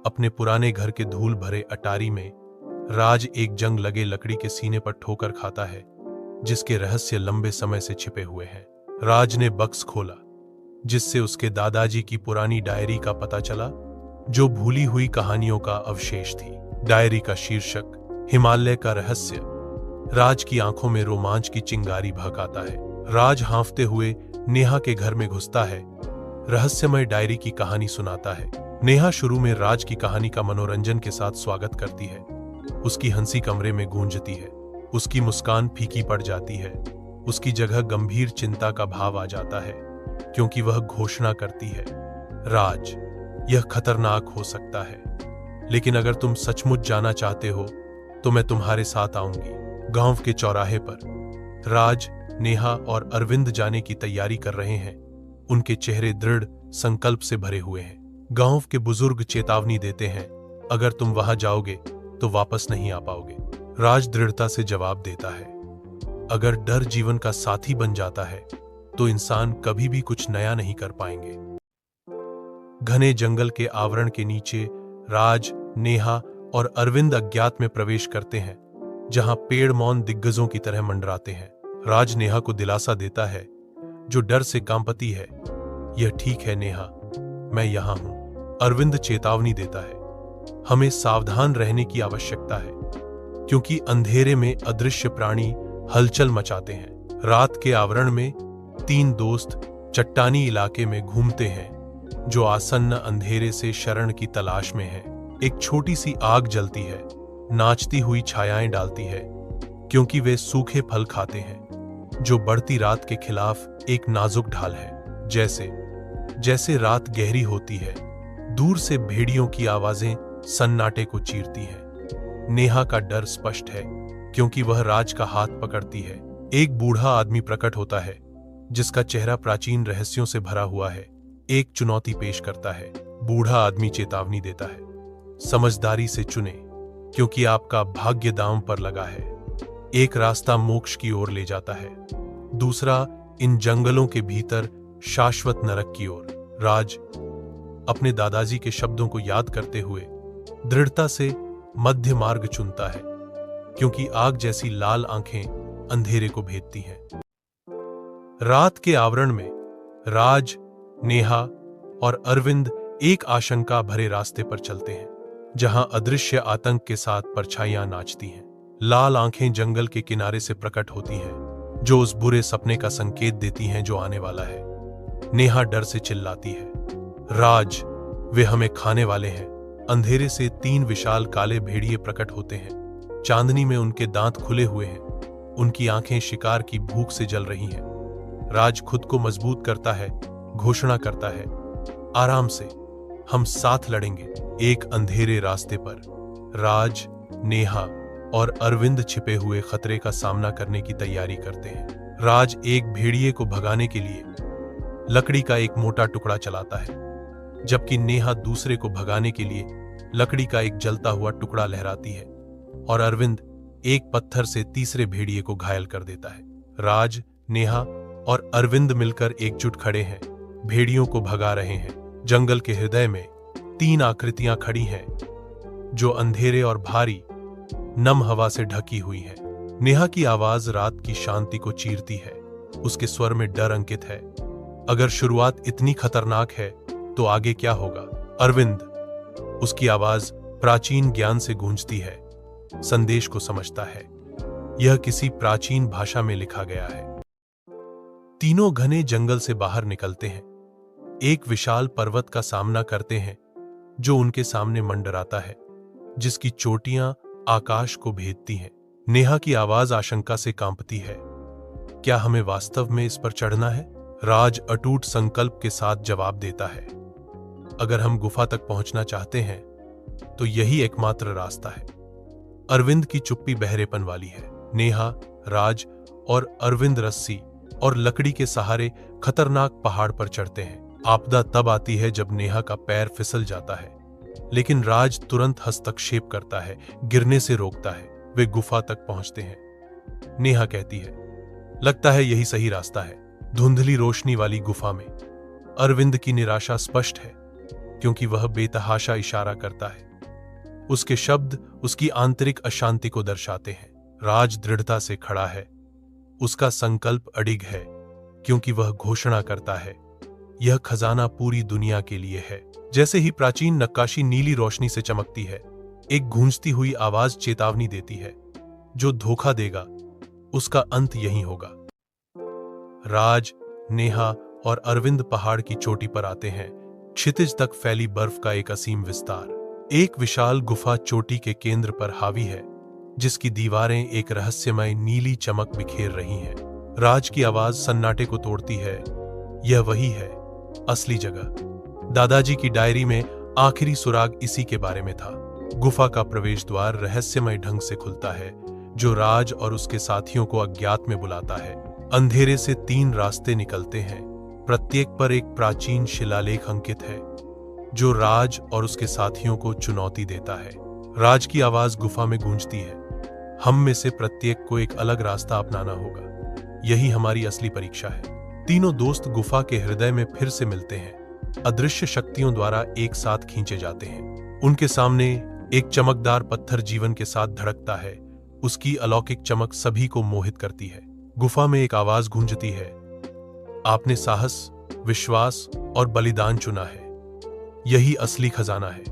अपने पुराने घर के धूल भरे अटारी में राज एक जंग लगे लकड़ी के सीने पर ठोकर खाता है, जिसके रहस्य लंबे समय से छिपे हुए हैं। राज ने बक्स खोला, जिससे उसके दादाजी की पुरानी डायरी का पता चला, जो भूली हुई कहानियों का अवशेष थी। डायरी का शीर्षक हिमालय का रहस्य। राज की आंखों में रोमांच की चिंगारी भड़काता है। राज हांफते हुए नेहा के घर में घुसता है, रहस्यमय डायरी की कहानी सुनाता है। नेहा शुरू में राज की कहानी का मनोरंजन के साथ स्वागत करती है। उसकी हंसी कमरे में गूंजती है, उसकी मुस्कान फीकी पड़ जाती है। उसकी जगह गंभीर चिंता का भाव आ जाता है, क्योंकि वह घोषणा करती है, राज, यह खतरनाक हो सकता है, लेकिन अगर तुम सचमुच जाना चाहते हो तो मैं तुम्हारे साथ आऊंगी। गांव के चौराहे पर राज, नेहा और अरविंद जाने की तैयारी कर रहे हैं। उनके चेहरे दृढ़ संकल्प से भरे हुए हैं। गांव के बुजुर्ग चेतावनी देते हैं, अगर तुम वहां जाओगे तो वापस नहीं आ पाओगे। राज दृढ़ता से जवाब देता है, अगर डर जीवन का साथी बन जाता है तो इंसान कभी भी कुछ नया नहीं कर पाएंगे। घने जंगल के आवरण के नीचे राज, नेहा और अरविंद अज्ञात में प्रवेश करते हैं, जहां पेड़ मौन दिग्गजों की तरह मंडराते हैं। राज नेहा को दिलासा देता है, जो डर से कांपती है, यह ठीक है नेहा, मैं यहां हूं। अरविंद चेतावनी देता है, हमें सावधान रहने की आवश्यकता है, क्योंकि अंधेरे में अदृश्य प्राणी हलचल मचाते हैं। रात के आवरण में तीन दोस्त चट्टानी इलाके में घूमते हैं, जो आसन्न अंधेरे से शरण की तलाश में है। एक छोटी सी आग जलती है, नाचती हुई छायाएं डालती है, क्योंकि वे सूखे फल खाते हैं, जो बढ़ती रात के खिलाफ एक नाजुक ढाल है। जैसे जैसे रात गहरी होती है, दूर से भेड़ियों की आवाजें सन्नाटे को चीरती हैं। नेहा का डर स्पष्ट है, क्योंकि वह राज का हाथ पकड़ती है। एक बूढ़ा आदमी प्रकट होता है, जिसका चेहरा प्राचीन रहस्यों से भरा हुआ है। एक चुनौती पेश करता है। बूढ़ा आदमी चेतावनी देता है, समझदारी से चुने, क्योंकि आपका भाग्य दांव पर लगा है। एक रास्ता मोक्ष की ओर ले जाता है, दूसरा इन जंगलों के भीतर शाश्वत नरक की ओर। राज अपने दादाजी के शब्दों को याद करते हुए दृढ़ता से मध्य मार्ग चुनता है, क्योंकि आग जैसी लाल आंखें अंधेरे को भेदती हैं। रात के आवरण में राज, नेहा और अरविंद एक आशंका भरे रास्ते पर चलते हैं, जहां अदृश्य आतंक के साथ परछाइयां नाचती हैं। लाल आंखें जंगल के किनारे से प्रकट होती हैं, जो उस बुरे सपने का संकेत देती हैं जो आने वाला है। नेहा डर से चिल्लाती है, राज, वे हमें खाने वाले हैं। अंधेरे से तीन विशाल काले भेड़िए प्रकट होते हैं। चांदनी में उनके दांत खुले हुए हैं, उनकी आंखें शिकार की भूख से जल रही हैं। राज खुद को मजबूत करता है, घोषणा करता है, आराम से, हम साथ लड़ेंगे। एक अंधेरे रास्ते पर राज, नेहा और अरविंद छिपे हुए खतरे का सामना करने की तैयारी करते हैं। राज एक भेड़िए को भगाने के लिए लकड़ी का एक मोटा टुकड़ा चलाता है, जबकि नेहा दूसरे को भगाने के लिए लकड़ी का एक जलता हुआ टुकड़ा लहराती है, और अरविंद एक पत्थर से तीसरे भेड़िए को घायल कर देता है। राज, नेहा और अरविंद मिलकर एकजुट खड़े हैं, भेड़ियों को भगा रहे हैं। जंगल के हृदय में तीन आकृतियां खड़ी हैं, जो अंधेरे और भारी नम हवा से ढकी हुई है। नेहा की आवाज रात की शांति को चीरती है, उसके स्वर में डर अंकित है। अगर शुरुआत इतनी खतरनाक है तो आगे क्या होगा? अरविंद, उसकी आवाज प्राचीन ज्ञान से गूंजती है, संदेश को समझता है। यह किसी प्राचीन भाषा में लिखा गया है। तीनों घने जंगल से बाहर निकलते हैं, एक विशाल पर्वत का सामना करते हैं, जो उनके सामने मंडराता है, जिसकी चोटियां आकाश को भेदती हैं। नेहा की आवाज आशंका से कांपती है, क्या हमें वास्तव में इस पर चढ़ना है? राज अटूट संकल्प के साथ जवाब देता है, अगर हम गुफा तक पहुंचना चाहते हैं तो यही एकमात्र रास्ता है। अरविंद की चुप्पी बहरेपन वाली है। नेहा, राज और अरविंद रस्सी और लकड़ी के सहारे खतरनाक पहाड़ पर चढ़ते हैं। आपदा तब आती है जब नेहा का पैर फिसल जाता है, लेकिन राज तुरंत हस्तक्षेप करता है, गिरने से रोकता है। वे गुफा तक पहुंचते हैं। नेहा कहती है, लगता है यही सही रास्ता है। धुंधली रोशनी वाली गुफा में अरविंद की निराशा स्पष्ट है। क्योंकि वह बेतहाशा इशारा करता है। उसके शब्द उसकी आंतरिक अशांति को दर्शाते हैं। राज दृढ़ता से खड़ा है। उसका संकल्प अडिग है, क्योंकि वह घोषणा करता है, यह खजाना पूरी दुनिया के लिए है। जैसे ही प्राचीन नक्काशी नीली रोशनी से चमकती है, एक गूंजती हुई आवाज चेतावनी देती है, जो धोखा देगा उसका अंत यही होगा। राज, नेहा और अरविंद पहाड़ की चोटी पर आते हैं। क्षितिज तक फैली बर्फ का एक असीम विस्तार। एक विशाल गुफा चोटी के केंद्र पर हावी है, जिसकी दीवारें एक रहस्यमय नीली चमक बिखेर रही हैं। राज की आवाज सन्नाटे को तोड़ती है, यह वही है, असली जगह। दादाजी की डायरी में आखिरी सुराग इसी के बारे में था। गुफा का प्रवेश द्वार रहस्यमय ढंग से खुलता है, जो राज और उसके साथियों को अज्ञात में बुलाता है। अंधेरे से 3 रास्ते निकलते हैं, प्रत्येक पर एक प्राचीन शिलालेख अंकित है, जो राज और उसके साथियों को चुनौती देता है। राज की आवाज गुफा में गूंजती है, हम में से प्रत्येक को एक अलग रास्ता अपनाना होगा। यही हमारी असली परीक्षा है। तीनों दोस्त गुफा के हृदय में फिर से मिलते हैं, अदृश्य शक्तियों द्वारा एक साथ खींचे जाते हैं। उनके सामने एक चमकदार पत्थर जीवन के साथ धड़कता है, उसकी अलौकिक चमक सभी को मोहित करती है। गुफा में एक आवाज गूंजती है, आपने साहस, विश्वास और बलिदान चुना है, यही असली खजाना है।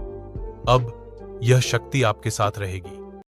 अब यह शक्ति आपके साथ रहेगी।